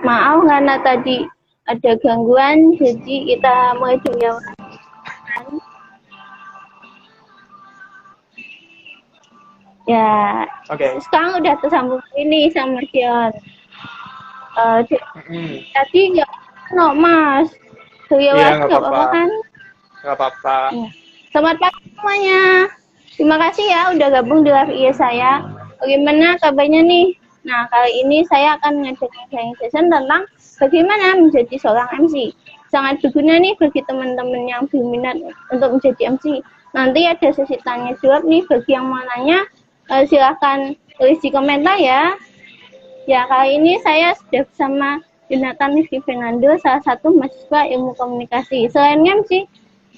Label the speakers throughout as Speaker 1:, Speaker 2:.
Speaker 1: Maaf karena tadi ada gangguan, jadi kita mulai dulu ya. Ya,
Speaker 2: Oke.
Speaker 1: sekarang udah tersambung ini sama Dion. Tadi nggak no Mas. Beliau
Speaker 2: Iya, nggak
Speaker 1: nggak
Speaker 2: apa-apa.
Speaker 1: apa-apa kan?
Speaker 2: Nggak apa-apa.
Speaker 1: Ya. Selamat pagi semuanya. Terima kasih ya udah gabung di live IG saya. Bagaimana kabarnya nih? Nah, kali ini saya akan ngajakin sharing session tentang bagaimana menjadi seorang MC. Sangat berguna nih bagi teman-teman yang berminat untuk menjadi MC. Nanti ada sesi tanya jawab nih bagi yang mau nanya. Silahkan tulis di komentar ya. Ya, kali ini saya sudah bersama Jonathan Rizky Fernando, salah satu mahasiswa ilmu komunikasi. Selain MC,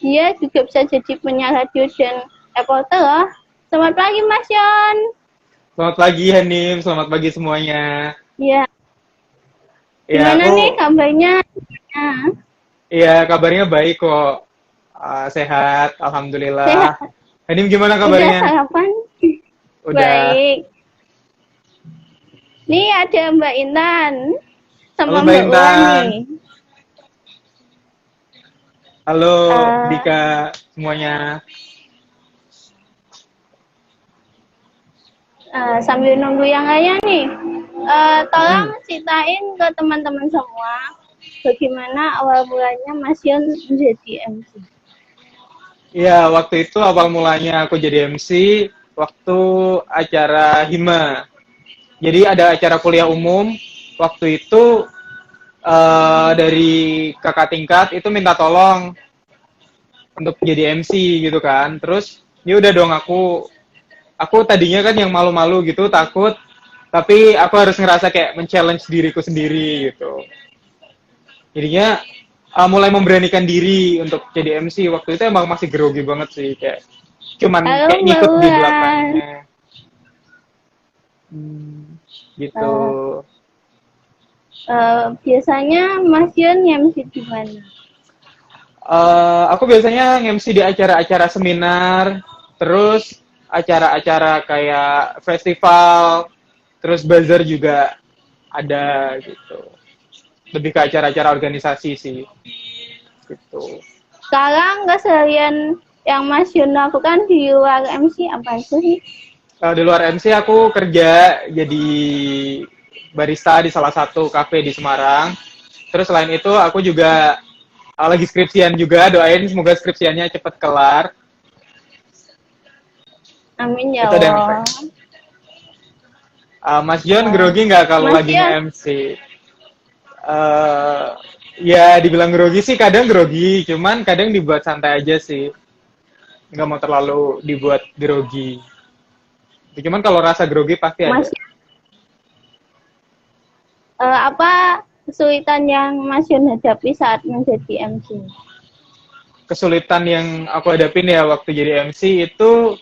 Speaker 1: dia juga bisa jadi penyiar radio dan reporter loh. Selamat pagi Mas Yon.
Speaker 2: Selamat pagi Hanim, selamat pagi semuanya.
Speaker 1: Iya.
Speaker 2: Ya,
Speaker 1: Gimana nih kabarnya?
Speaker 2: Iya, kabarnya baik kok. Sehat, alhamdulillah.
Speaker 1: Sehat.
Speaker 2: Hanim gimana kabarnya?
Speaker 1: Udah sarapan?
Speaker 2: Udah.
Speaker 1: Baik. Nih ada Mbak Intan sama
Speaker 2: Halo,
Speaker 1: Mbak
Speaker 2: Intan.
Speaker 1: Ulan nih.
Speaker 2: Halo Dika semuanya.
Speaker 1: Sambil nunggu yang lainnya nih, tolong ceritain ke teman-teman semua bagaimana awal mulanya Mas Yon menjadi MC.
Speaker 2: Iya, waktu itu awal mulanya aku jadi MC waktu acara HIMA. Jadi ada acara kuliah umum, waktu itu dari kakak tingkat itu minta tolong untuk jadi MC gitu kan. Terus ya udah dong, aku tadinya kan yang malu-malu gitu, takut, tapi aku harus ngerasa kayak men-challenge diriku sendiri gitu. Jadinya mulai memberanikan diri untuk jadi MC. Waktu itu emang masih grogi banget sih, kayak cuman kayak ngikut di belakangnya. Gitu.
Speaker 1: Biasanya Mas Yon MC di mana?
Speaker 2: Aku biasanya MC di acara-acara seminar, terus acara-acara kayak festival, terus bazar juga ada gitu. Lebih ke acara-acara organisasi sih. Gitu.
Speaker 1: Sekarang keseharian yang Mas Yon lakukan di luar MC apa sih?
Speaker 2: Di luar MC aku kerja jadi barista di salah satu kafe di Semarang. Terus selain itu aku juga lagi skripsian juga, doain semoga skripsiannya cepet kelar.
Speaker 1: Amin ya
Speaker 2: Itu
Speaker 1: Allah.
Speaker 2: Mas John grogi nggak kalau lagi nge-MC? Ya dibilang grogi sih kadang grogi, cuman kadang dibuat santai aja sih. Nggak mau terlalu dibuat grogi. Cuman kalau rasa grogi pasti ada.
Speaker 1: Apa kesulitan yang Mas Yon hadapi saat menjadi MC?
Speaker 2: Kesulitan yang aku hadapin ya waktu jadi MC itu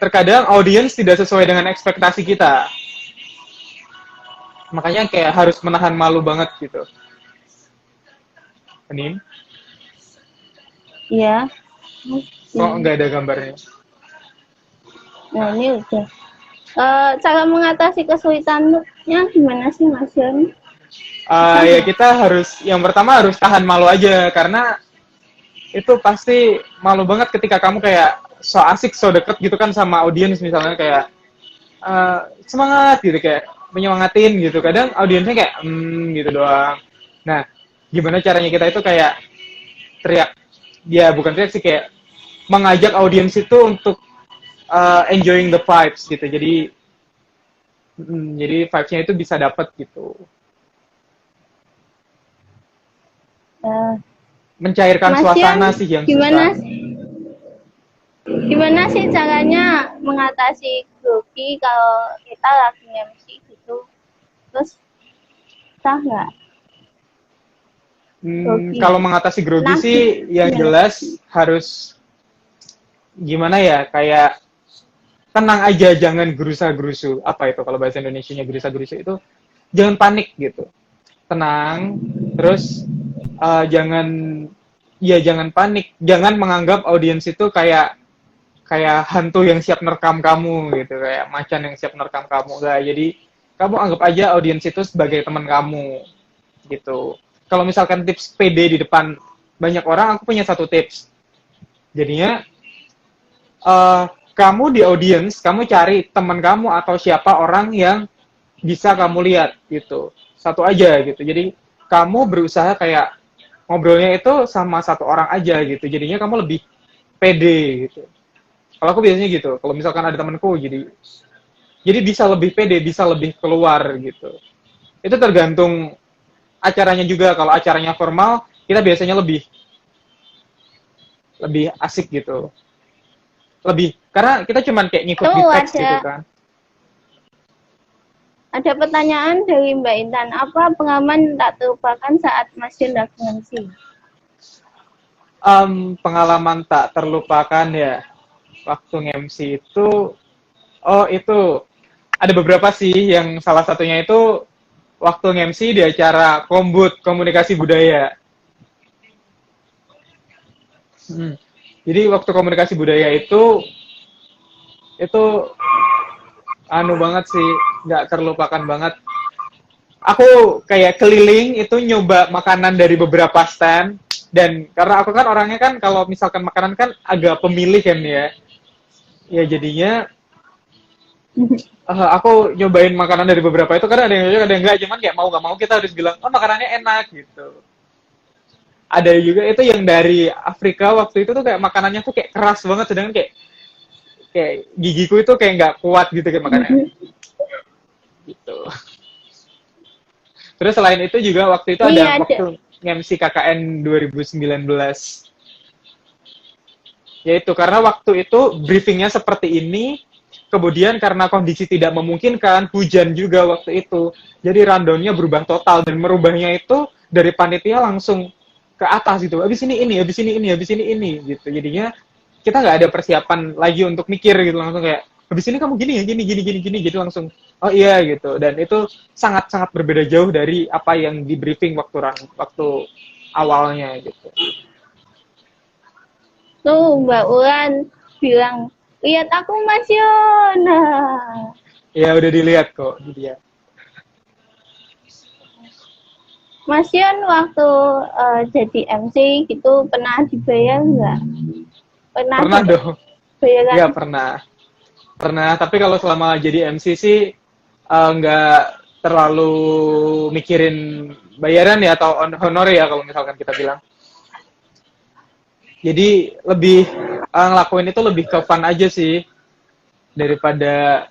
Speaker 2: terkadang audiens tidak sesuai dengan ekspektasi kita. Makanya kayak harus menahan malu banget gitu. Ini?
Speaker 1: Iya.
Speaker 2: Kok nggak ada gambarnya?
Speaker 1: Nah ini udah. Cara mengatasi kesulitannya gimana sih Mas Yon?
Speaker 2: Ya kita harus, yang pertama harus tahan malu aja, karena itu pasti malu banget ketika kamu kayak so asik, so deket gitu kan sama audiens, misalnya kayak semangat gitu, kayak menyemangatin gitu. Kadang audiensnya kayak gitu doang. Nah, gimana caranya kita itu kayak teriak, ya bukan teriak sih, kayak mengajak audiens itu untuk enjoying the vibes gitu. Jadi vibes-nya itu bisa dapet gitu. Mencairkan suasana sih yang susah.
Speaker 1: Gimana sih caranya mengatasi grogi kalau kita lagi MC gitu? Terus susah nggak?
Speaker 2: Kalau mengatasi grogi sih yang jelas harus gimana ya, kayak tenang aja, jangan gerusa-gerusu. Apa itu kalau bahasa Indonesianya gerusa-gerusu itu? Jangan panik gitu. Tenang, terus jangan panik, jangan menganggap audiens itu kayak hantu yang siap nerekam kamu gitu, kayak macan yang siap nerekam kamu. Enggak, jadi kamu anggap aja audiens itu sebagai teman kamu. gitu. Kalau misalkan tips pede di depan banyak orang, aku punya satu tips. Jadinya kamu di audience, kamu cari teman kamu atau siapa orang yang bisa kamu lihat gitu. Satu aja gitu. Jadi kamu berusaha kayak ngobrolnya itu sama satu orang aja gitu. Jadinya kamu lebih pede gitu. Kalau aku biasanya gitu. Kalau misalkan ada temanku jadi bisa lebih pede, bisa lebih keluar gitu. Itu tergantung acaranya juga. Kalau acaranya formal, kita biasanya lebih asik gitu. Lebih karena kita cuman kayak ngikut di
Speaker 1: Tuh
Speaker 2: teks gitu kan.
Speaker 1: ada pertanyaan dari Mbak Intan. Apa pengalaman tak terlupakan saat masih lagi MC?
Speaker 2: Pengalaman tak terlupakan ya waktu nge-MC itu, itu ada beberapa sih, yang salah satunya itu waktu nge-MC di acara Kombut, Komunikasi Budaya. Jadi waktu Komunikasi Budaya itu anu banget sih, nggak terlupakan banget. Aku kayak keliling itu nyoba makanan dari beberapa stand, dan karena aku kan orangnya kan kalau misalkan makanan kan agak pemilih kan ya. Ya jadinya aku nyobain makanan dari beberapa itu, karena ada yang cocok ada yang enggak, cuman kayak mau nggak mau kita harus bilang oh makanannya enak gitu. Ada juga itu yang dari Afrika, waktu itu tuh kayak makanannya tuh kayak keras banget, sedangkan kayak gigiku itu kayak nggak kuat gitu kayak makannya gitu. Terus selain itu juga waktu itu ada waktu MC KKN 2019. Yaitu karena waktu itu briefingnya seperti ini, kemudian karena kondisi tidak memungkinkan, hujan juga waktu itu, jadi rundownnya berubah total, dan merubahnya itu dari panitia langsung ke atas gitu, habis ini, habis ini gitu. Jadinya kita nggak ada persiapan lagi untuk mikir gitu, langsung kayak habis ini kamu gini ya, gini, jadi langsung oh iya gitu. Dan itu sangat berbeda jauh dari apa yang di briefing waktu awalnya gitu.
Speaker 1: Tuh Mbak Ulan bilang, lihat aku Mas Yon.
Speaker 2: Ya udah dilihat kok dia.
Speaker 1: Mas Yon waktu jadi MC gitu pernah dibayar nggak?
Speaker 2: Pernah dong.
Speaker 1: Bayaran?
Speaker 2: Iya pernah. Tapi kalau selama jadi MC sih nggak terlalu mikirin bayaran ya, atau honor ya kalau misalkan kita bilang. Jadi lebih ngelakuin itu lebih ke fun aja sih, daripada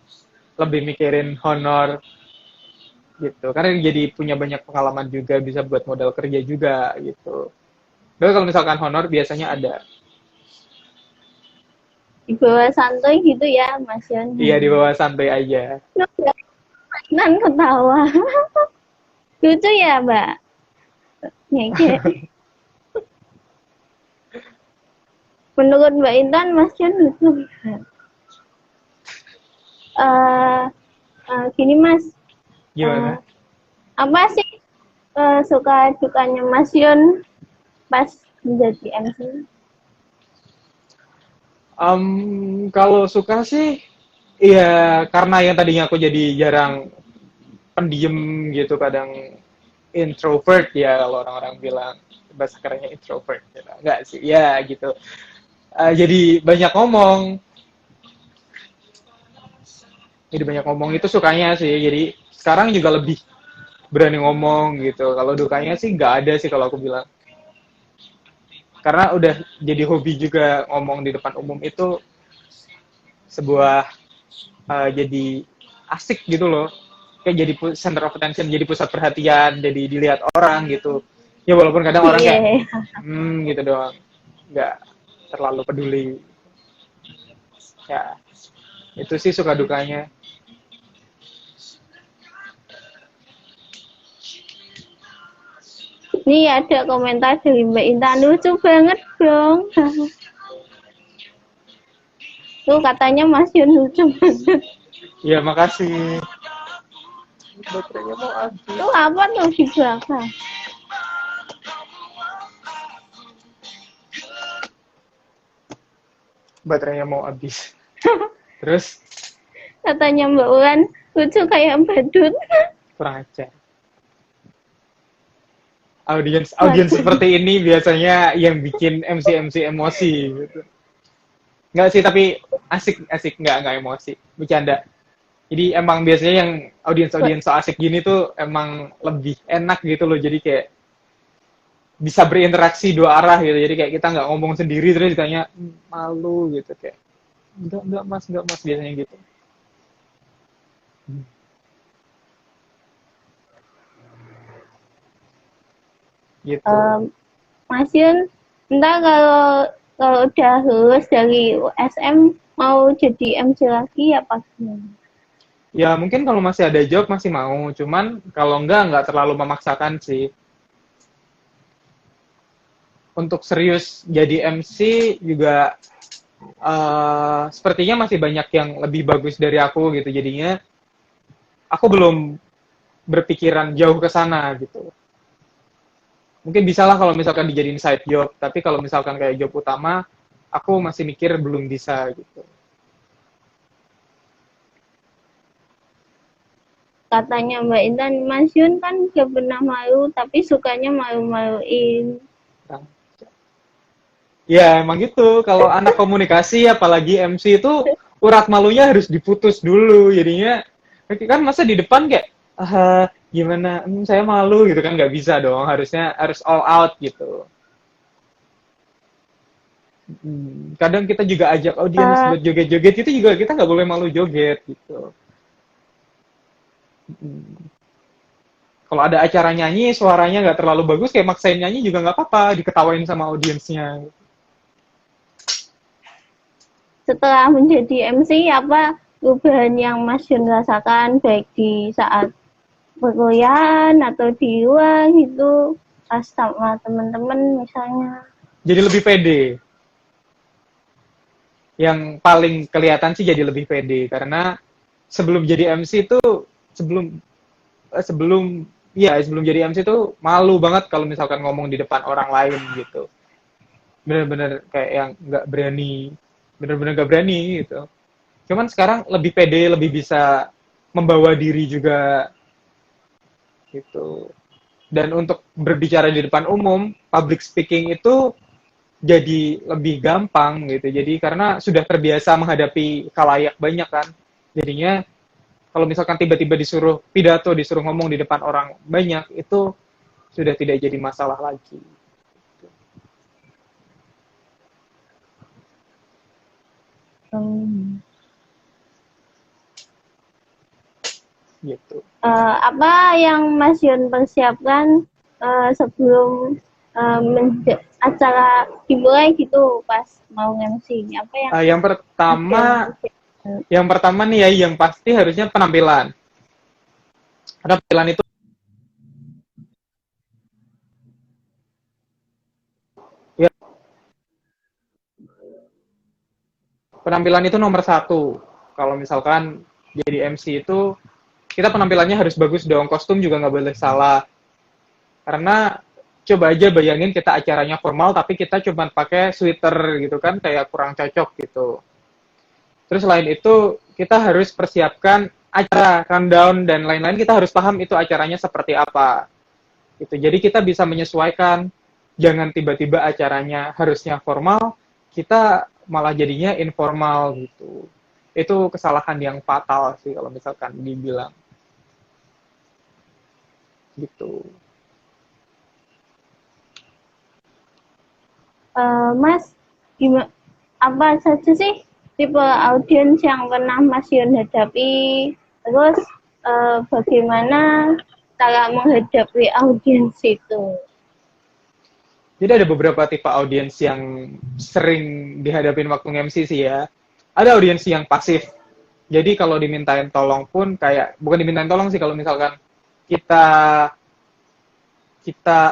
Speaker 2: lebih mikirin honor gitu. Karena jadi punya banyak pengalaman juga, bisa buat modal kerja juga gitu. Tapi kalau misalkan honor biasanya ada.
Speaker 1: Di bawah santai gitu ya Mas Yon?
Speaker 2: Iya, di bawah santai aja.
Speaker 1: Nan ketawa. Lucu ya Mbak? Ngeke. Menurut Mbak Intan, Mas Yon lucu. Gini Mas.
Speaker 2: Gimana?
Speaker 1: Apa sih suka dukanya Mas Yon pas menjadi MC?
Speaker 2: Kalau suka sih, ya karena yang tadinya aku jadi jarang pendiam gitu, kadang introvert ya kalau orang-orang bilang, bahasa kerennya introvert gitu. Enggak sih, ya gitu. Jadi banyak ngomong itu sukanya sih. Jadi sekarang juga lebih berani ngomong gitu. Kalau dukanya sih nggak ada sih kalau aku bilang, karena udah jadi hobi juga. Ngomong di depan umum itu sebuah jadi asik gitu loh, kayak jadi center of attention, jadi pusat perhatian, jadi dilihat orang gitu ya, walaupun kadang orang kayak gitu doang, nggak terlalu peduli ya. Itu sih suka dukanya.
Speaker 1: Nih ada komentar dari Mbak Intan, lucu banget dong. Tuh katanya Mas Yon lucu banget.
Speaker 2: Ya makasih. Baterainya mau habis.
Speaker 1: Tuh apa tuh di belakang?
Speaker 2: Baterainya mau habis. Terus
Speaker 1: Katanya Mbak Ulan lucu kayak badut.
Speaker 2: kurang ajar. audiens seperti ini biasanya yang bikin MC emosi gitu. Nggak sih, tapi asik nggak emosi, bercanda. Jadi emang biasanya yang audiens so asik gini tuh emang lebih enak gitu loh, jadi kayak bisa berinteraksi dua arah gitu, jadi kayak kita nggak ngomong sendiri terus ditanya malu gitu, kayak enggak mas biasanya gitu. Gitu.
Speaker 1: Mas Yun, entah kalau udah lulus dari USM mau jadi MC lagi apa gimana?
Speaker 2: Ya mungkin kalau masih ada job masih mau, cuman kalau nggak terlalu memaksakan sih. Untuk serius jadi MC juga sepertinya masih banyak yang lebih bagus dari aku gitu, jadinya aku belum berpikiran jauh ke sana gitu. Mungkin bisa lah kalau misalkan dijadiin side job, tapi kalau misalkan kayak job utama, aku masih mikir belum bisa gitu.
Speaker 1: Katanya Mbak Intan, Mas Yun kan gak pernah malu, tapi sukanya malu-maluin.
Speaker 2: Ya emang gitu, kalau anak komunikasi apalagi MC itu urat malunya harus diputus dulu, jadinya kan masa di depan kayak gimana, saya malu gitu kan, nggak bisa dong, harusnya harus all out gitu. Kadang kita juga ajak audiens buat joget-joget, itu juga kita nggak boleh malu joget gitu. Kalau ada acara nyanyi suaranya nggak terlalu bagus, kayak maksain nyanyi juga nggak apa-apa, diketawain sama audiensnya.
Speaker 1: Setelah menjadi MC, apa perubahan yang Mas Yun rasakan baik di saat perkuliahan atau di luar gitu, pas sama teman-teman misalnya?
Speaker 2: Jadi lebih pede. Yang paling kelihatan sih jadi lebih pede, karena sebelum jadi MC itu sebelum sebelum sebelum jadi MC itu malu banget kalau misalkan ngomong di depan orang lain gitu. Bener-bener kayak yang nggak berani, bener-bener nggak berani gitu. Cuman sekarang lebih pede, lebih bisa membawa diri juga gitu. Dan untuk berbicara di depan umum, public speaking itu jadi lebih gampang gitu. Jadi karena sudah terbiasa menghadapi khalayak banyak kan. Jadinya kalau misalkan tiba-tiba disuruh pidato, disuruh ngomong di depan orang banyak, itu sudah tidak jadi masalah lagi. Gitu.
Speaker 1: Apa yang Mas Yun persiapkan sebelum acara dimulai gitu pas mau MC? Apa yang
Speaker 2: yang pertama nih ya, yang pasti harusnya penampilan. Penampilan itu ya, penampilan itu nomor satu. Kalau misalkan jadi MC itu kita penampilannya harus bagus dong, kostum juga nggak boleh salah. Karena coba aja bayangin kita acaranya formal tapi kita cuma pakai sweater gitu kan, kayak kurang cocok gitu. Terus selain itu kita harus persiapkan acara, rundown dan lain-lain, kita harus paham itu acaranya seperti apa. Gitu. Jadi kita bisa menyesuaikan, jangan tiba-tiba acaranya harusnya formal, kita malah jadinya informal gitu. Itu kesalahan yang fatal sih kalau misalkan dibilang gitu.
Speaker 1: Mas, gimana, apa saja sih tipe audiens yang pernah Mas Yun hadapi? Terus bagaimana cara menghadapi audiens itu?
Speaker 2: Jadi ada beberapa tipe audiens yang sering dihadapin waktu MC sih ya. Ada audiens yang pasif. Jadi kalau dimintain tolong pun kayak, bukan dimintain tolong sih, kalau misalkan kita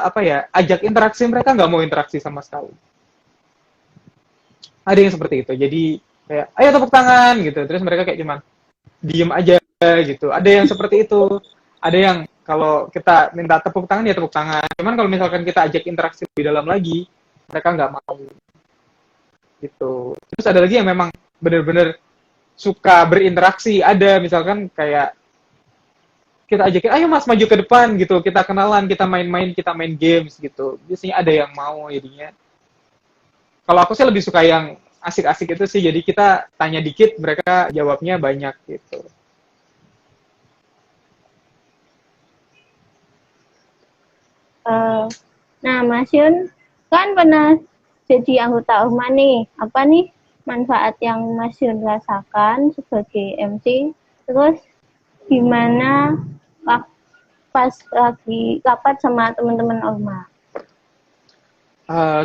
Speaker 2: apa ya, ajak interaksi, mereka nggak mau interaksi sama sekali. Ada yang seperti itu. Jadi kayak, ayo tepuk tangan gitu. Terus mereka kayak cuman diem aja gitu. Ada yang seperti itu. Ada yang kalau kita minta tepuk tangan ya tepuk tangan. Cuman kalau misalkan kita ajak interaksi lebih dalam lagi, mereka nggak mau gitu. Terus ada lagi yang memang benar-benar suka berinteraksi. Ada misalkan kayak kita ajakin, ayo mas maju ke depan gitu, kita kenalan, kita main-main, kita main games gitu. Biasanya ada yang mau jadinya. Kalau aku sih lebih suka yang asik-asik itu sih, jadi kita tanya dikit, mereka jawabnya banyak gitu.
Speaker 1: Nah, Mas Yun kan pernah jadi anggota ORMA nih. Apa nih manfaat yang Mas Yun rasakan sebagai MC? Terus gimana pas lagi rapat sama teman-teman ORMA?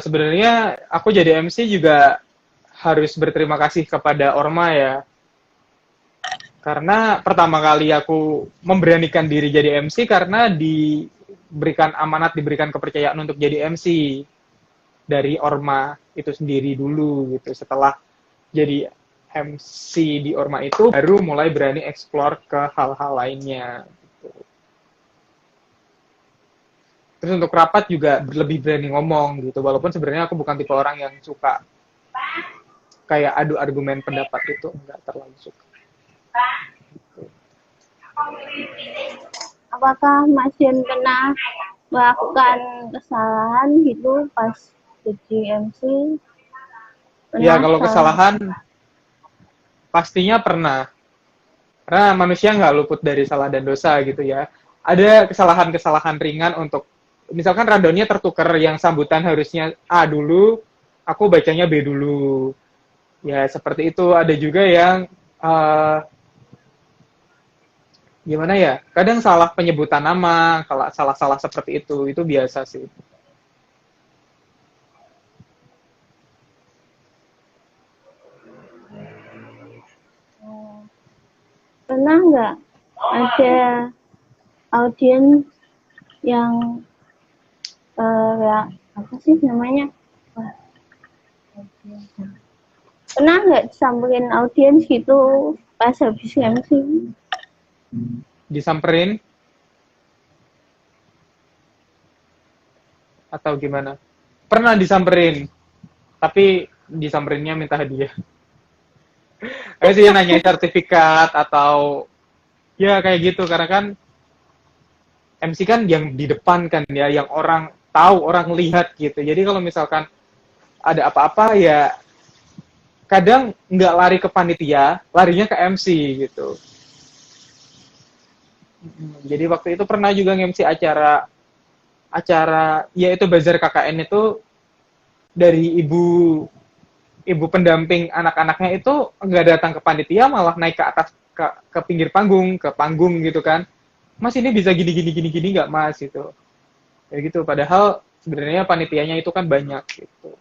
Speaker 2: Sebenarnya aku jadi MC juga harus berterima kasih kepada Orma ya. Karena pertama kali aku memberanikan diri jadi MC karena diberikan amanat, diberikan kepercayaan untuk jadi MC dari Orma itu sendiri dulu gitu. Setelah jadi MC di Orma itu baru mulai berani explore ke hal-hal lainnya. Gitu. Terus untuk rapat juga lebih berani ngomong gitu. Walaupun sebenarnya aku bukan tipe orang yang suka kayak adu argumen pendapat, itu enggak terlalu suka.
Speaker 1: Apakah Mas Yun pernah melakukan kesalahan gitu pas jadi MC?
Speaker 2: Ya kalau kesalahan pastinya pernah. Karena manusia nggak luput dari salah dan dosa gitu ya. Ada kesalahan-kesalahan ringan untuk, misalkan rundownnya tertukar, yang sambutan harusnya A dulu, aku bacanya B dulu. Ya seperti itu. Ada juga yang gimana ya? Kadang salah penyebutan nama, kalau salah-salah seperti itu biasa sih.
Speaker 1: Pernah nggak ada audiens yang ya, apa sih namanya? Pernah nggak disamperin audiens gitu pas habis MC?
Speaker 2: Disamperin atau gimana? Pernah disamperin, tapi disamperinnya minta hadiah. Kayak sih nanya sertifikat atau ya kayak gitu, karena kan MC kan yang di depan kan ya, yang orang tahu, orang lihat gitu. Jadi kalau misalkan ada apa-apa ya kadang nggak lari ke panitia, larinya ke MC gitu. Jadi waktu itu pernah juga nge-MC acara yaitu bazar KKN itu, dari ibu pendamping anak-anaknya itu nggak datang ke panitia, malah naik ke atas ke pinggir panggung, ke panggung gitu kan. Mas ini bisa gini gini gini gini nggak mas gitu. Ya gitu, padahal sebenarnya panitianya itu kan banyak gitu.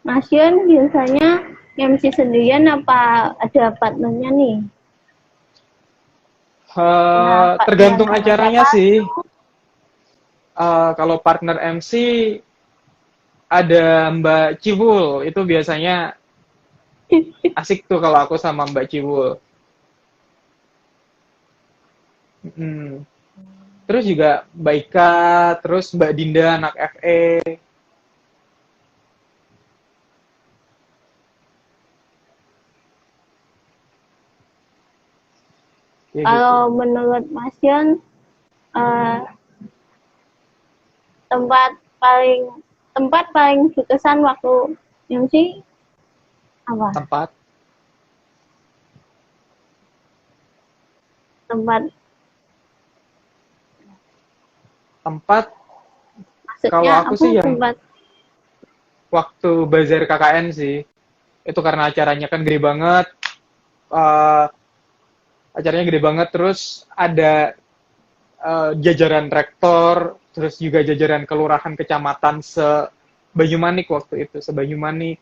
Speaker 1: Mas Yun biasanya MC sendirian apa ada partnernya nih?
Speaker 2: Tergantung acaranya sih. Kalau partner MC ada Mbak Ciwul, itu biasanya asik tuh kalau aku sama Mbak Ciwul. Terus juga Mbak Ika, terus Mbak Dinda anak FE. Ya,
Speaker 1: Kalau
Speaker 2: gitu.
Speaker 1: menurut Mas Yun, tempat paling berkesan waktu MC apa?
Speaker 2: Tempat
Speaker 1: Maksudnya
Speaker 2: kalau aku
Speaker 1: apa
Speaker 2: sih yang
Speaker 1: tempat?
Speaker 2: waktu bazar KKN sih. Itu karena acaranya kan gede banget. Acaranya gede banget, terus ada jajaran rektor, terus juga jajaran kelurahan kecamatan se-Banyumanik waktu itu, se-Banyumanik.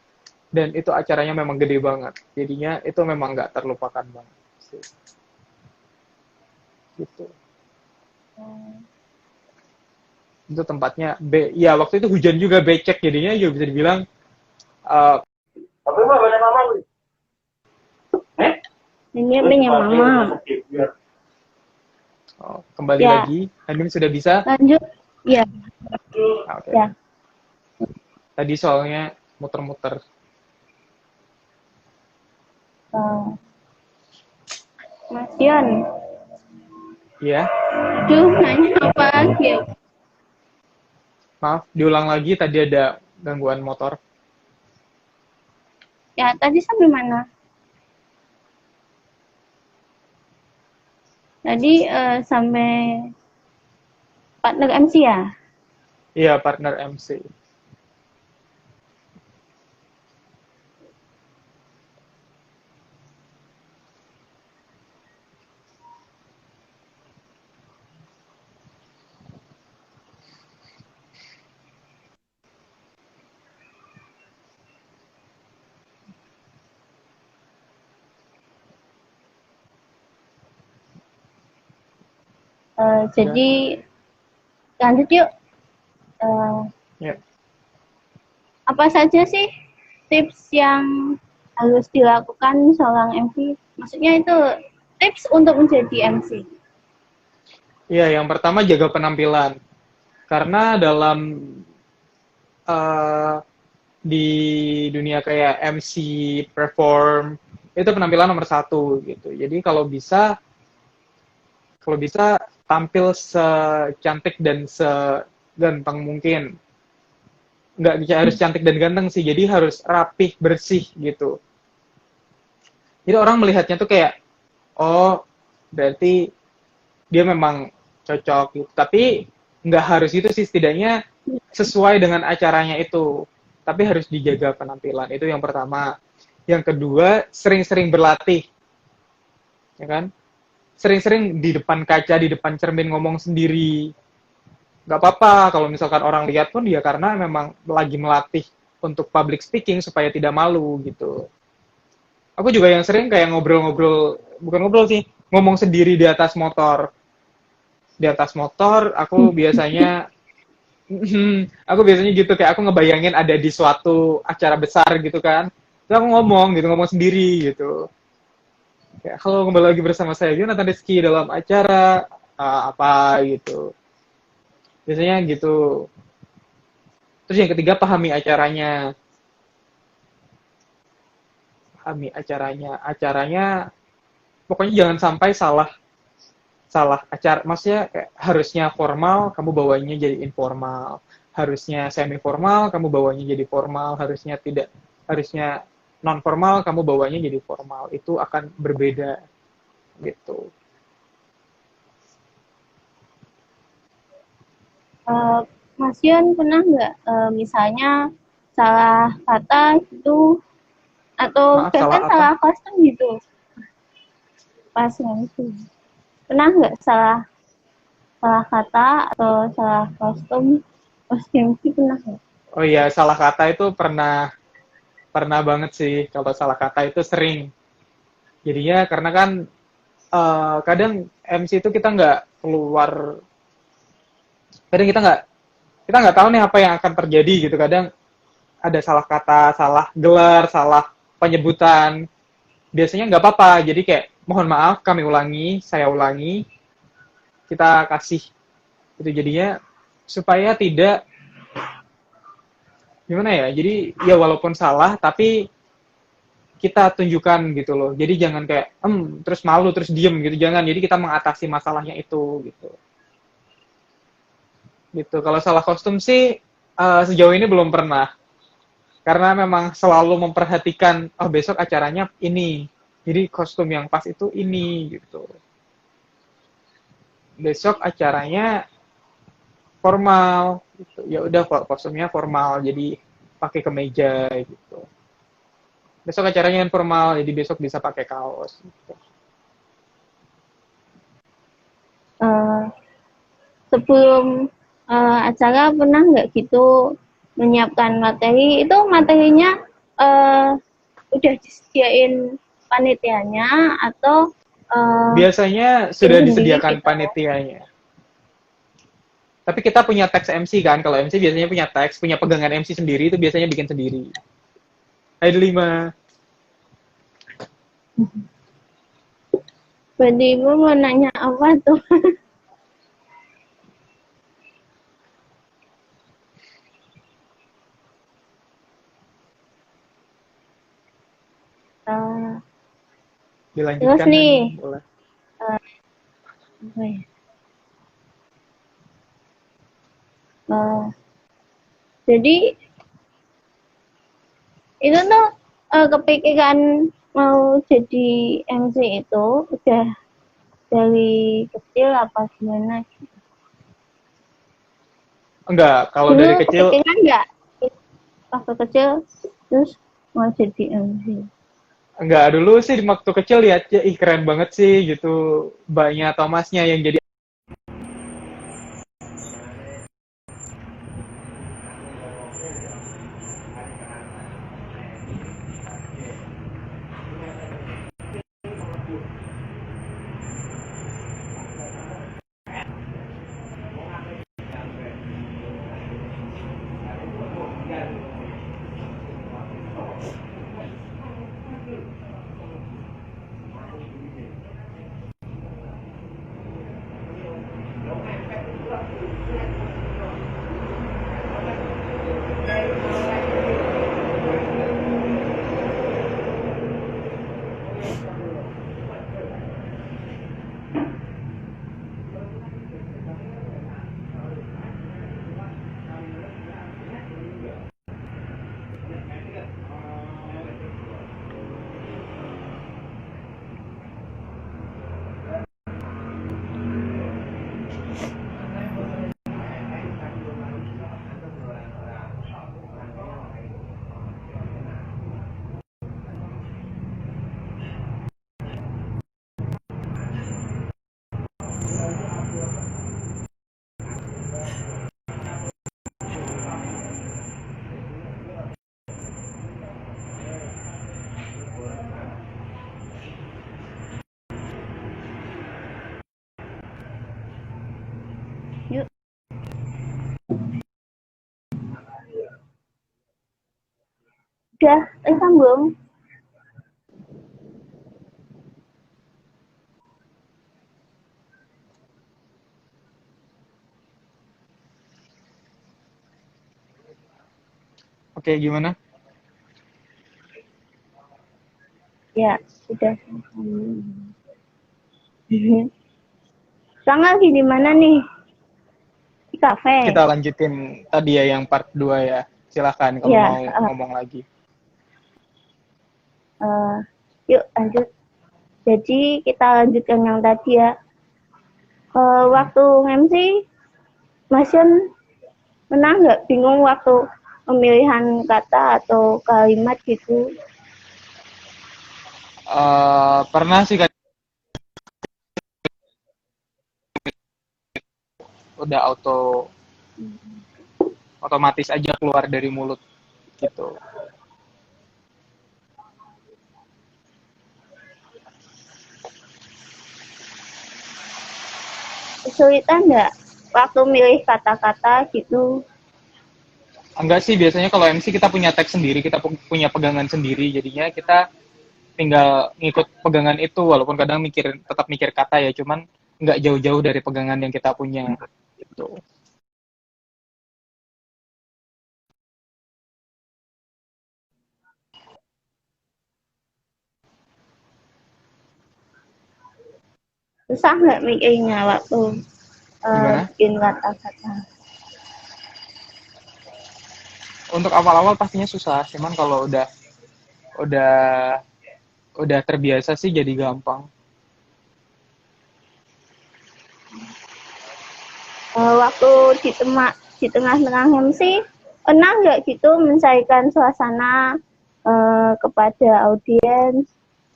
Speaker 2: Dan itu acaranya memang gede banget. Jadinya itu memang nggak terlupakan banget sih. Gitu. Itu tempatnya ya waktu itu hujan juga, becek, jadinya juga bisa dibilang
Speaker 1: Ini punya mama.
Speaker 2: Kembali
Speaker 1: Ya.
Speaker 2: lagi, Hanum sudah bisa?
Speaker 1: Lanjut. Ya.
Speaker 2: Okay.
Speaker 1: Ya.
Speaker 2: Tadi soalnya muter-muter.
Speaker 1: Eh, Mas Dion,
Speaker 2: Iya,
Speaker 1: aduh nanya apa lagi ya?
Speaker 2: maaf, diulang lagi tadi ada gangguan motor.
Speaker 1: Ya, tadi sampai mana? Tadi sampai partner MC ya?
Speaker 2: Iya, partner MC. Udah,
Speaker 1: Jadi lanjut yuk. Eh,
Speaker 2: ya.
Speaker 1: apa saja sih tips yang harus dilakukan seorang MC? Maksudnya itu tips untuk menjadi MC.
Speaker 2: Iya, yang pertama jaga penampilan. Karena dalam eh, di dunia kayak MC, perform, itu penampilan nomor satu gitu. Jadi kalau bisa tampil secantik dan seganteng mungkin. Nggak bisa harus cantik dan ganteng sih, jadi harus rapih, bersih gitu. Jadi orang melihatnya tuh kayak, oh berarti dia memang cocok gitu. Tapi nggak harus itu sih, setidaknya sesuai dengan acaranya itu. Tapi harus dijaga penampilan, itu yang pertama. Yang kedua, sering-sering berlatih, ya kan? Sering-sering di depan kaca, di depan cermin ngomong sendiri. Nggak apa-apa kalau misalkan orang lihat pun dia karena memang lagi melatih untuk public speaking supaya tidak malu gitu. Aku juga yang sering kayak ngobrol-ngobrol, bukan ngobrol sih, ngomong sendiri di atas motor. Di atas motor, aku biasanya gitu kayak aku ngebayangin ada di suatu acara besar gitu kan. Terus aku ngomong gitu, ngomong sendiri gitu. Kayak, halo kembali lagi bersama saya Jonathan Rizky dalam acara apa gitu. Biasanya gitu. Terus yang ketiga pahami acaranya. Pahami acaranya. Acaranya pokoknya jangan sampai salah salah acara, maksudnya kayak harusnya formal kamu bawanya jadi informal, harusnya semi formal kamu bawanya jadi formal, harusnya non formal kamu bawanya jadi formal, itu akan berbeda gitu.
Speaker 1: Eh, Mas Dion pernah nggak misalnya salah kata gitu atau
Speaker 2: Maaf, salah
Speaker 1: bahkan
Speaker 2: apa?
Speaker 1: salah kostum gitu pas MC? Pernah nggak salah salah kata atau salah kostum pas MC pernah nggak?
Speaker 2: Oh iya, salah kata itu pernah pernah banget sih. Kalau salah kata itu sering, jadinya karena kan kadang MC itu kita nggak keluar, kadang kita nggak tahu nih apa yang akan terjadi gitu. Kadang ada salah kata, salah gelar, salah penyebutan, biasanya nggak apa-apa. Jadi kayak, mohon maaf, kami ulangi, saya ulangi, kita kasih. Itu jadinya supaya tidak, gimana ya, jadi ya walaupun salah, tapi kita tunjukkan gitu loh. Jadi jangan kayak, terus malu, terus diem gitu. Jangan, jadi kita mengatasi masalahnya itu gitu. Gitu. Kalau salah kostum sih, sejauh ini belum pernah. Karena memang selalu memperhatikan, oh besok acaranya ini, jadi kostum yang pas itu ini gitu. Besok acaranya formal gitu. Ya udah kostumnya formal, jadi pakai kemeja gitu. Besok acaranya informal, jadi besok bisa pakai kaos gitu.
Speaker 1: Eh, Sebelum acara pernah nggak gitu menyiapkan materi? Itu materinya eh, udah disediain panitianya atau
Speaker 2: Biasanya
Speaker 1: bikin
Speaker 2: sudah
Speaker 1: sendiri
Speaker 2: disediakan
Speaker 1: gitu?
Speaker 2: panitianya. Tapi kita punya teks MC kan, kalau MC biasanya punya teks, punya pegangan MC sendiri, itu biasanya bikin sendiri. Hai Delima.
Speaker 1: Berarti Ibu mau nanya apa tuh? Terus
Speaker 2: dilanjutkan
Speaker 1: nih,
Speaker 2: Hani, boleh.
Speaker 1: apa ya? Eh, jadi itu tuh kepikiran mau jadi MC itu udah dari kecil apa gimana?
Speaker 2: Enggak, kalau dari
Speaker 1: Dulu
Speaker 2: kecil
Speaker 1: kepikiran nggak waktu kecil terus mau jadi MC?
Speaker 2: enggak, dulu sih di waktu kecil lihat ya, ih keren banget sih gitu, mbaknya atau masnya yang jadi.
Speaker 1: Yuk, udah, sambung.
Speaker 2: Oke, gimana?
Speaker 1: Ya, udah sambung. Sekarang lagi di mana nih? Di kafe.
Speaker 2: Kita lanjutin tadi ya yang part 2 ya. Silahkan kalau
Speaker 1: Ya,
Speaker 2: mau ngomong lagi.
Speaker 1: yuk lanjut. Jadi kita lanjutkan yang tadi ya. Waktu MC, Mas Yon pernah nggak bingung waktu pemilihan kata atau kalimat gitu?
Speaker 2: Pernah sih kan, udah otomatis aja keluar dari mulut gitu.
Speaker 1: Kesulitan nggak waktu milih kata-kata gitu?
Speaker 2: Enggak sih, biasanya kalau MC kita punya teks sendiri, kita punya pegangan sendiri, jadinya kita tinggal ngikut pegangan itu, walaupun kadang tetap mikir kata ya, cuman nggak jauh-jauh dari pegangan yang kita punya gitu.
Speaker 1: Susah nggak mikirnya waktu
Speaker 2: Gimana?
Speaker 1: bikin kata-kata?
Speaker 2: Untuk awal-awal pastinya susah, cuman kalau udah udah terbiasa sih jadi gampang.
Speaker 1: Waktu di tengah-tengah MC, pernah nggak gitu mencairkan suasana kepada audiens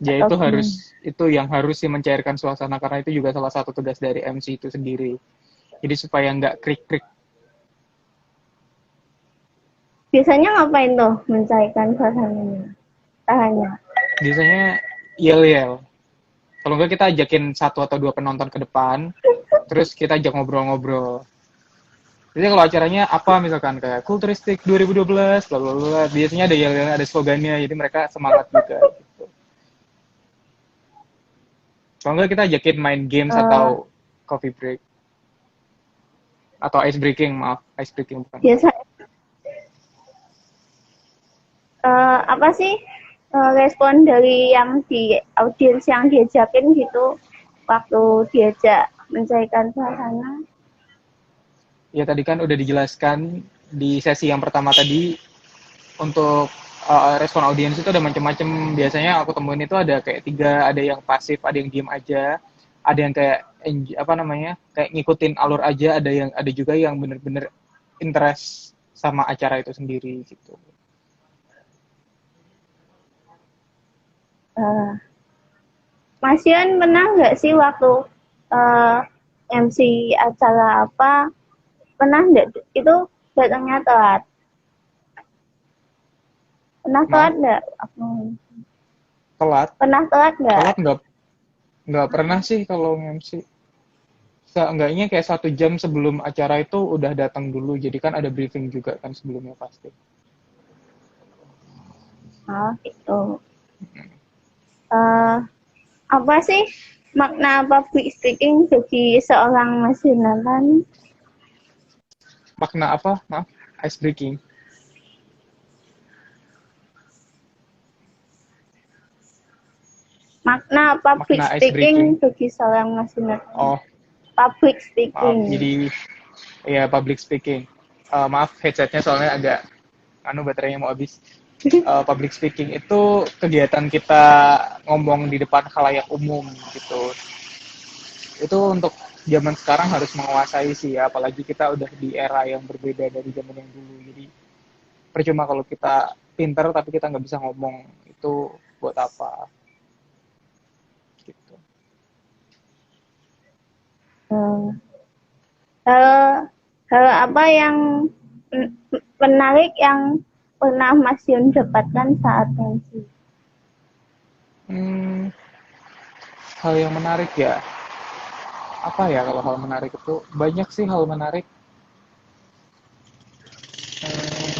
Speaker 2: Ya
Speaker 1: atau
Speaker 2: itu
Speaker 1: gimana?
Speaker 2: yang harus sih mencairkan suasana, karena itu juga salah satu tugas dari MC itu sendiri. Jadi supaya nggak krik-krik.
Speaker 1: Biasanya ngapain tuh mencairkan suasananya? Tahannya.
Speaker 2: Biasanya yel-yel. Kalau nggak kita ajakin satu atau dua penonton ke depan, terus kita ajak ngobrol-ngobrol. Jadi kalau acaranya apa misalkan kayak Kulturistik 2012, bla bla bla, biasanya ada yel-yel, ada slogannya, jadi mereka semangat juga. Gitu. Kalau nggak kita ajakin main games
Speaker 1: Uh,
Speaker 2: atau coffee break. Atau ice breaking, maaf. Ice breaking bukan.
Speaker 1: biasa apa sih respon dari yang di audiens yang diajakin gitu waktu diajak mencairkan suasana.
Speaker 2: Ya tadi kan udah dijelaskan di sesi yang pertama tadi untuk respon audiens itu ada macam-macam. Biasanya aku temuin itu ada kayak tiga, ada yang pasif, ada yang diem aja, ada yang kayak apa namanya kayak ngikutin alur aja, ada juga yang bener-bener interest sama acara itu sendiri gitu.
Speaker 1: Uh, Mas Yon pernah nggak sih waktu uh, MC acara apa pernah nggak itu datangnya telat? Pernah telat
Speaker 2: Maaf,
Speaker 1: nggak?
Speaker 2: telat?
Speaker 1: Pernah telat nggak?
Speaker 2: Telat nggak pernah sih kalau MC. Seenggaknya kayak 1 jam sebelum acara itu udah datang dulu. Jadi kan ada briefing juga kan sebelumnya pasti.
Speaker 1: Oh gitu. Uh, Apa sih makna public speaking bagi seorang Mas Yunatan?
Speaker 2: Makna apa? Maaf, ice breaking.
Speaker 1: Makna public
Speaker 2: Makna ice
Speaker 1: speaking
Speaker 2: breaking.
Speaker 1: bagi seorang Mas Yunatan.
Speaker 2: Oh,
Speaker 1: Public
Speaker 2: maaf.
Speaker 1: speaking.
Speaker 2: Jadi ya public speaking. Maaf headsetnya soalnya agak baterainya mau habis. Public speaking itu kegiatan kita ngomong di depan khalayak umum gitu. Itu untuk zaman sekarang harus menguasai sih ya, apalagi kita udah di era yang berbeda dari zaman yang dulu. Jadi percuma kalau kita pinter tapi kita nggak bisa ngomong, itu buat apa gitu.
Speaker 1: Hmm. Hal apa yang menarik yang pernah Mas Yun dapatkan saat MC?
Speaker 2: Hal yang menarik ya, apa ya kalau hal menarik itu banyak sih hal menarik. Hmm,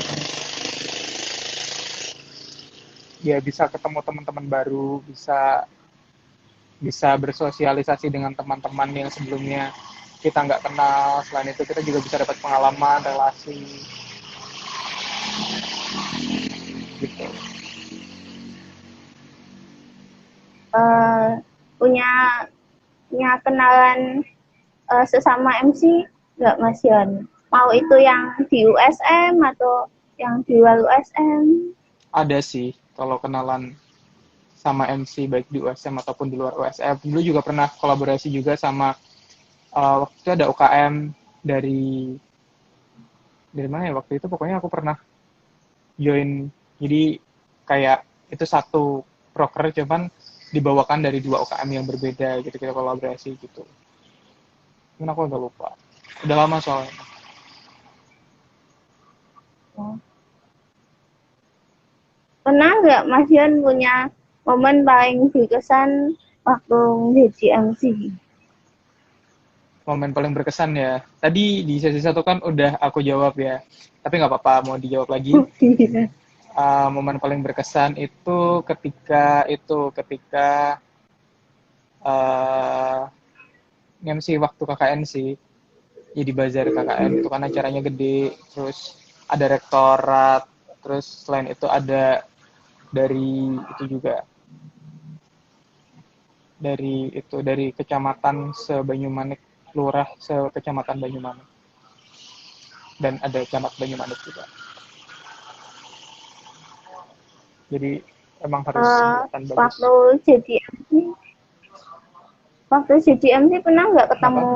Speaker 2: ya bisa ketemu teman-teman baru, bisa bisa bersosialisasi dengan teman-teman yang sebelumnya kita nggak kenal. Selain itu kita juga bisa dapat pengalaman, relasi gitu.
Speaker 1: Uh, punya punya kenalan sesama MC nggak Mas Yon? Mau itu yang di USM atau yang di luar USM?
Speaker 2: Ada sih kalau kenalan sama MC baik di USM ataupun di luar USM. Dulu juga pernah kolaborasi juga sama waktu itu ada UKM dari mana ya waktu itu, pokoknya aku pernah join. Jadi kayak itu satu proker cuman dibawakan dari 2 UKM yang berbeda gitu, kita kolaborasi gitu. Cuman aku agak lupa. Udah lama soalnya.
Speaker 1: Pernah nggak Mas Yon punya momen paling berkesan waktu menjadi MC?
Speaker 2: Momen paling berkesan ya. Tadi di sesi 1 kan udah aku jawab ya. Tapi nggak apa-apa mau dijawab lagi. Momen paling berkesan itu ketika uh, MC waktu KKN sih. Jadi bazar KKN itu kan acaranya gede, terus ada rektorat, terus selain itu ada dari itu juga dari kecamatan Sebanyumanik, lurah sekecamatan Banyumanik, dan ada camat Banyumanik juga. Jadi emang harus kelihatan bagus.
Speaker 1: Waktu jadi MC pernah nggak
Speaker 2: Kenapa?
Speaker 1: ketemu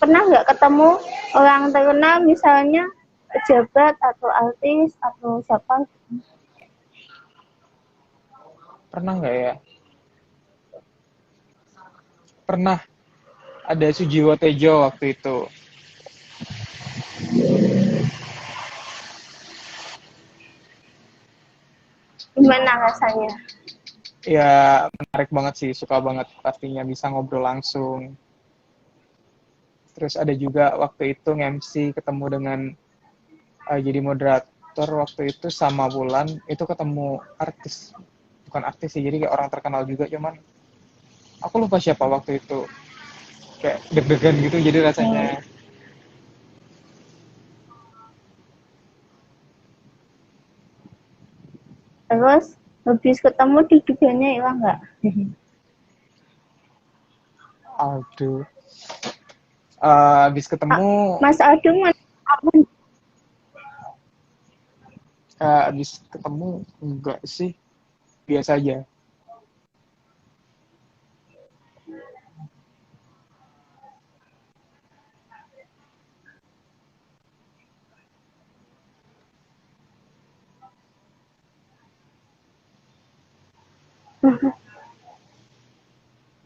Speaker 1: pernah nggak ketemu orang terkenal misalnya pejabat atau artis atau siapa?
Speaker 2: Pernah nggak ya? Pernah. Ada Sujiwo Tejo waktu itu.
Speaker 1: Gimana rasanya?
Speaker 2: Ya menarik banget sih, suka banget pastinya bisa ngobrol langsung. Terus ada juga waktu itu MC ketemu dengan jadi moderator waktu itu sama Wulan, itu ketemu artis, bukan artis sih, jadi kayak orang terkenal juga, cuman aku lupa siapa waktu itu. Kayak deg-degan gitu jadi rasanya.
Speaker 1: Terus habis ketemu deg-degannya hilang nggak?
Speaker 2: Aduh. Habis ketemu,
Speaker 1: Mas Aldo apa?
Speaker 2: habis ketemu enggak sih, biasa aja.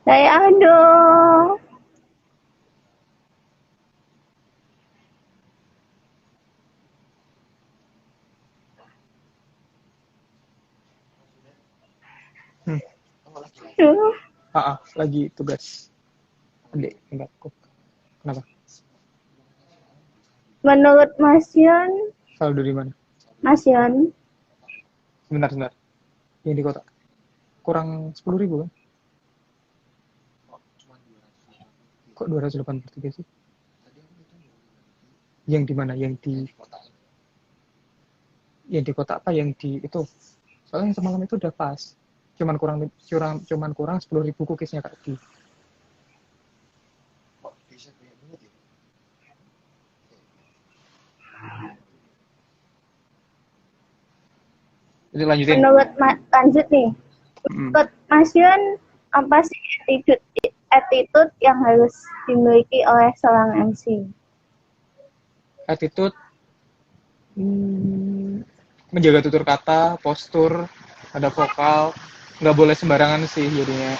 Speaker 1: Saya Aldo.
Speaker 2: Hmm.
Speaker 1: Aduh.
Speaker 2: Lagi tugas adik tingkatku. Kenapa?
Speaker 1: Menurut Mas Yon,
Speaker 2: Saldo di mana?
Speaker 1: Mas Yon,
Speaker 2: Sebentar. Yang di kota. Kurang 10.000 kan? Kok 283 sih? Yang di mana? Yang di kota apa? Yang di itu? Soalnya yang semalam itu udah pas. Cuman kurang 10.000 cookiesnya Kak Di. Jadi lanjutin.
Speaker 1: lanjut nih.
Speaker 2: Hmm.
Speaker 1: Menurut Mas Yon, apa sih attitude yang harus dimiliki oleh seorang MC?
Speaker 2: Attitude, menjaga tutur kata, postur, ada vokal, nggak boleh sembarangan sih jadinya.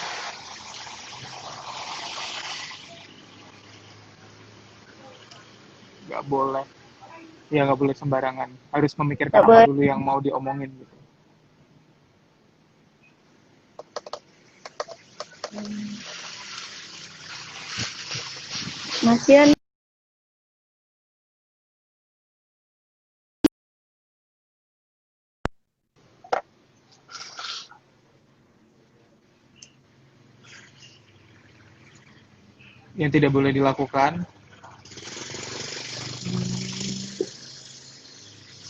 Speaker 2: Nggak boleh. Ya nggak boleh sembarangan. Harus memikirkan
Speaker 1: Nggak
Speaker 2: apa
Speaker 1: boleh.
Speaker 2: dulu yang mau diomongin gitu.
Speaker 1: Mas Yon,
Speaker 2: Yang tidak boleh dilakukan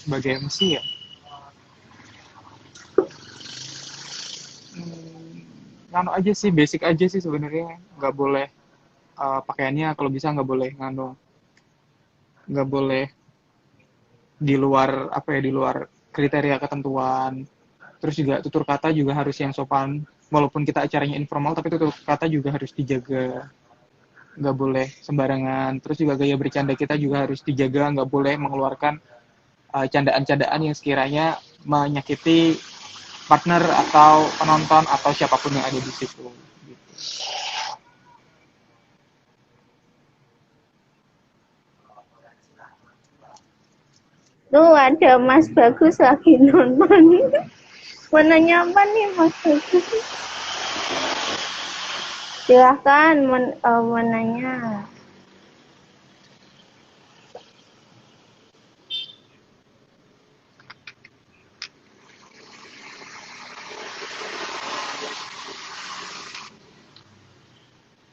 Speaker 2: sebagai MC ya. Nganu aja sih, basic aja sih sebenarnya. Nggak boleh pakaiannya kalau bisa nggak boleh nganu, nggak boleh di luar apa ya, di luar kriteria ketentuan. Terus juga tutur kata juga harus yang sopan. Walaupun kita acaranya informal, tapi tutur kata juga harus dijaga. Nggak boleh sembarangan. Terus juga gaya bercanda kita juga harus dijaga. Nggak boleh mengeluarkan candaan-candaan yang sekiranya menyakiti partner atau penonton atau siapapun yang ada di situ. Gitu.
Speaker 1: tuh ada Mas Bagus lagi nonton. Mau nanya apa nih Mas Bagus? Silahkan menanya.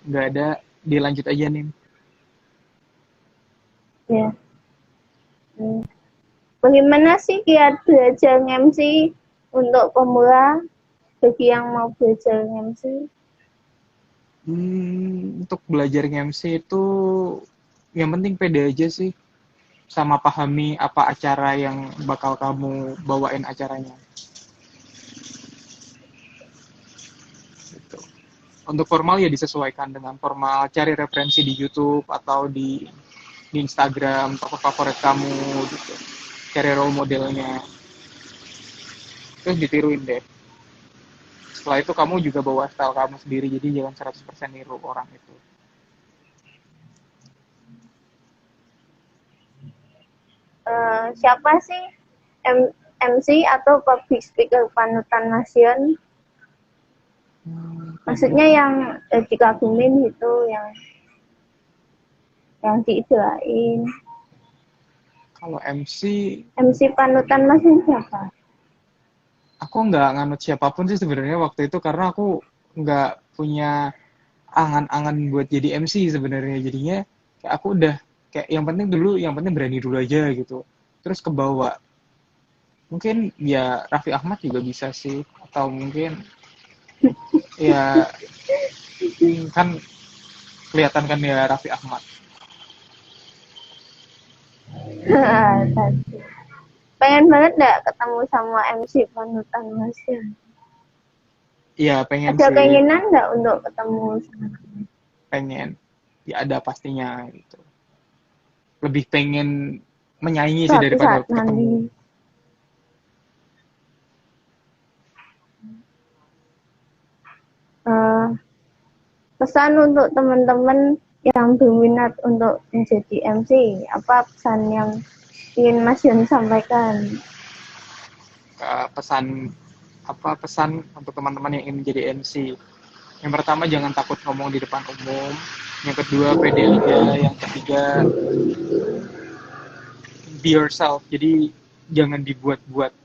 Speaker 2: Nggak ada, dilanjut aja nih.
Speaker 1: Ya. Bagaimana sih kiat belajar MC untuk pemula bagi yang mau belajar MC?
Speaker 2: Untuk belajar MC itu yang penting pede aja sih, sama pahami apa acara yang bakal kamu bawain acaranya. Gitu. Untuk formal ya disesuaikan dengan formal, cari referensi di YouTube atau di Instagram tokoh favorit kamu gitu. Cari role modelnya, terus ditiruin deh. Setelah itu kamu juga bawa style kamu sendiri, jadi jangan 100% niru orang itu.
Speaker 1: Siapa sih MC atau public speaker panutan Mas Yon? Maksudnya yang dikagumin itu, yang diidolain.
Speaker 2: Kalau
Speaker 1: MC panutan Mas Yon siapa?
Speaker 2: aku nggak nganut siapapun sih sebenarnya waktu itu, karena aku nggak punya angan-angan buat jadi MC sebenarnya. Jadinya kayak aku udah kayak yang penting berani dulu aja gitu. Terus kebawa Mungkin ya Raffi Ahmad juga bisa sih, atau mungkin ya kan kelihatan kan ya Raffi Ahmad.
Speaker 1: Tadi. Pengen banget nggak ketemu sama MC panutan Mas ya?
Speaker 2: Iya pengen
Speaker 1: Ada
Speaker 2: sih,
Speaker 1: keinginan nggak untuk ketemu sama
Speaker 2: pengen. Ya ada pastinya gitu. Lebih pengen menyaingi sih
Speaker 1: suatu
Speaker 2: daripada
Speaker 1: saat
Speaker 2: ketemu.
Speaker 1: nanti? Eh, Pesan untuk teman-teman yang berminat untuk menjadi MC, apa pesan yang ingin Mas Yon sampaikan?
Speaker 2: Pesan pesan untuk teman-teman yang ingin menjadi MC. Yang pertama jangan takut ngomong di depan umum. Yang kedua pede aja. Yang ketiga be yourself. Jadi jangan dibuat-buat.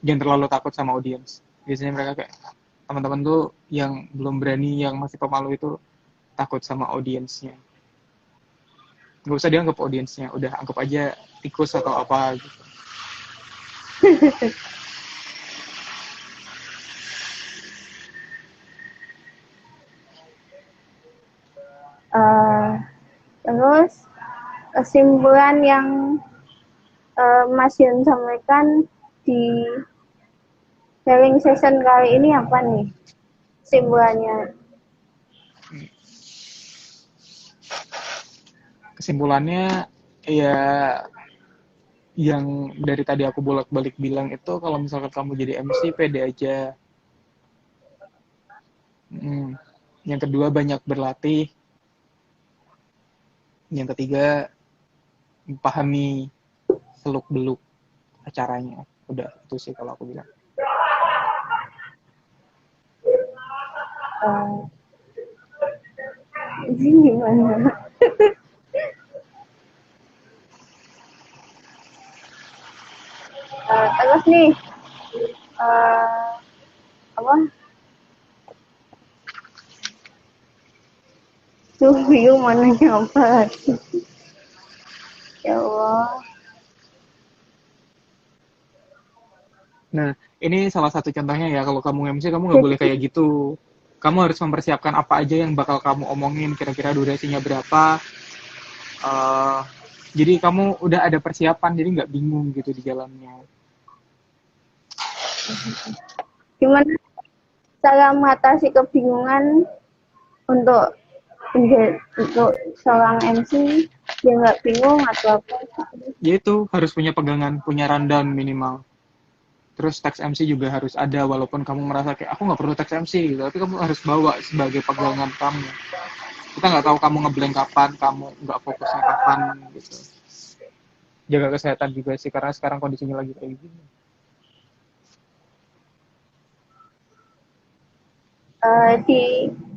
Speaker 2: Jangan terlalu takut sama audiens. Biasanya mereka kayak teman-teman tuh yang belum berani, yang masih pemalu itu takut sama audiensnya. Nggak usah dianggap audiensnya, udah anggap aja tikus atau apa gitu.
Speaker 1: Eh, Terus kesimpulan yang Mas Yon sampaikan di sharing session kali ini apa nih kesimpulannya?
Speaker 2: Kesimpulannya ya yang dari tadi aku bolak-balik bilang itu kalau misalkan kamu jadi MC pede aja. Yang kedua banyak berlatih. Yang ketiga pahami seluk-beluk acaranya. Udah itu sih kalau aku bilang.
Speaker 1: Ini gimana? Terus nih apa? Tuh bingung mana nyapa. Ya Allah.
Speaker 2: Nah, ini salah satu contohnya ya, kalau kamu MC, kamu nggak boleh kayak gitu. Kamu harus mempersiapkan apa aja yang bakal kamu omongin, kira-kira durasinya berapa. Eh, jadi kamu udah ada persiapan, jadi nggak bingung gitu di jalannya.
Speaker 1: Gimana cara mengatasi kebingungan untuk untuk seorang MC dia nggak bingung atau apa?
Speaker 2: Ya itu, harus punya pegangan, punya rundown minimal. Terus teks MC juga harus ada, walaupun kamu merasa kayak, aku nggak perlu teks MC gitu, tapi kamu harus bawa sebagai pegangan kamu. Kita nggak tahu kamu ngeblank kapan, kamu nggak fokusnya kapan gitu. Jaga kesehatan juga sih, karena sekarang kondisinya lagi kayak gini.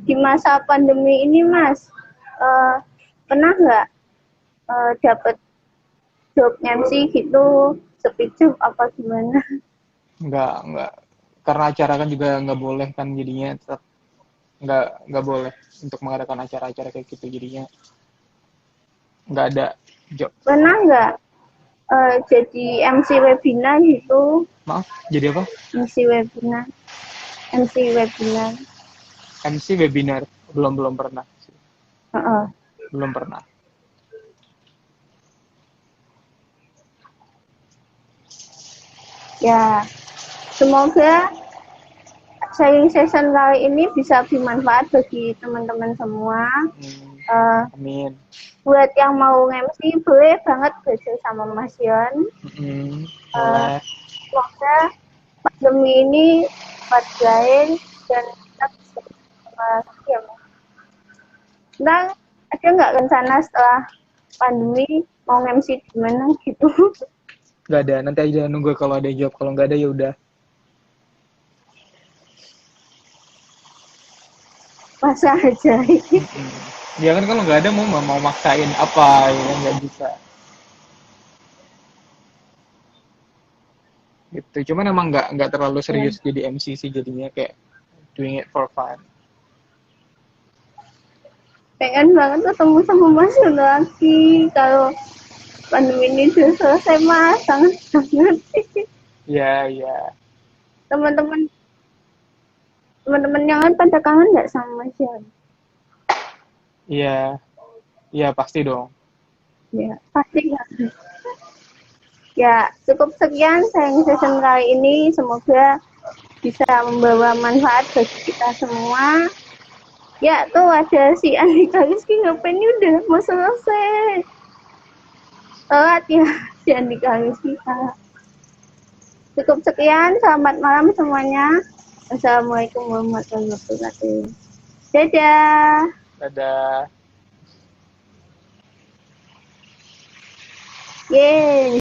Speaker 1: Di masa pandemi ini Mas pernah nggak dapat job MC gitu, speed job apa gimana?
Speaker 2: Nggak, karena acara kan juga nggak boleh kan, jadinya tetap nggak boleh untuk mengadakan acara-acara kayak gitu, jadinya nggak ada job.
Speaker 1: Pernah nggak jadi MC webinar gitu?
Speaker 2: Maaf, jadi apa?
Speaker 1: MC webinar, MC webinar.
Speaker 2: MC webinar belum pernah sih.
Speaker 1: Uh-uh.
Speaker 2: Belum pernah.
Speaker 1: Ya, semoga sharing session kali ini bisa bermanfaat bagi teman-teman semua.
Speaker 2: Amin.
Speaker 1: Buat yang mau MC, boleh banget belajar sama Mas Yon.
Speaker 2: Boleh.
Speaker 1: Semoga pandemi ini cepat berakhir dan kita bisa bersama lagi ya Mas. Ntar ada nggak rencana setelah pandemi mau MC di mana gitu?
Speaker 2: Nggak ada, nanti aja nunggu kalau ada job, kalau nggak ada ya udah.
Speaker 1: Masa aja.
Speaker 2: Ya kan kalau nggak ada mau maksain apa ya, nggak bisa. Gitu. Cuman emang nggak terlalu serius jadi MC sih, jadinya kayak doing it for fun.
Speaker 1: Pengen banget ketemu sama Mas Yon lagi. Kalau pandemi ini sudah selesai mas, sangat.
Speaker 2: Iya, iya.
Speaker 1: Teman-teman teman-teman yang lain pada kangen nggak sama Mas Yan?
Speaker 2: Iya, iya pasti dong.
Speaker 1: Ya pasti nggak. Ya cukup sekian sharing session kali ini, semoga bisa membawa manfaat bagi kita semua. Ya tuh ada si Andika Rizky ngapain ini udah mau selesai. Telat ya si Andika Rizky. Cukup sekian, selamat malam semuanya. Assalamualaikum warahmatullahi wabarakatuh. Dadah.
Speaker 2: Dadah.
Speaker 1: Yeay.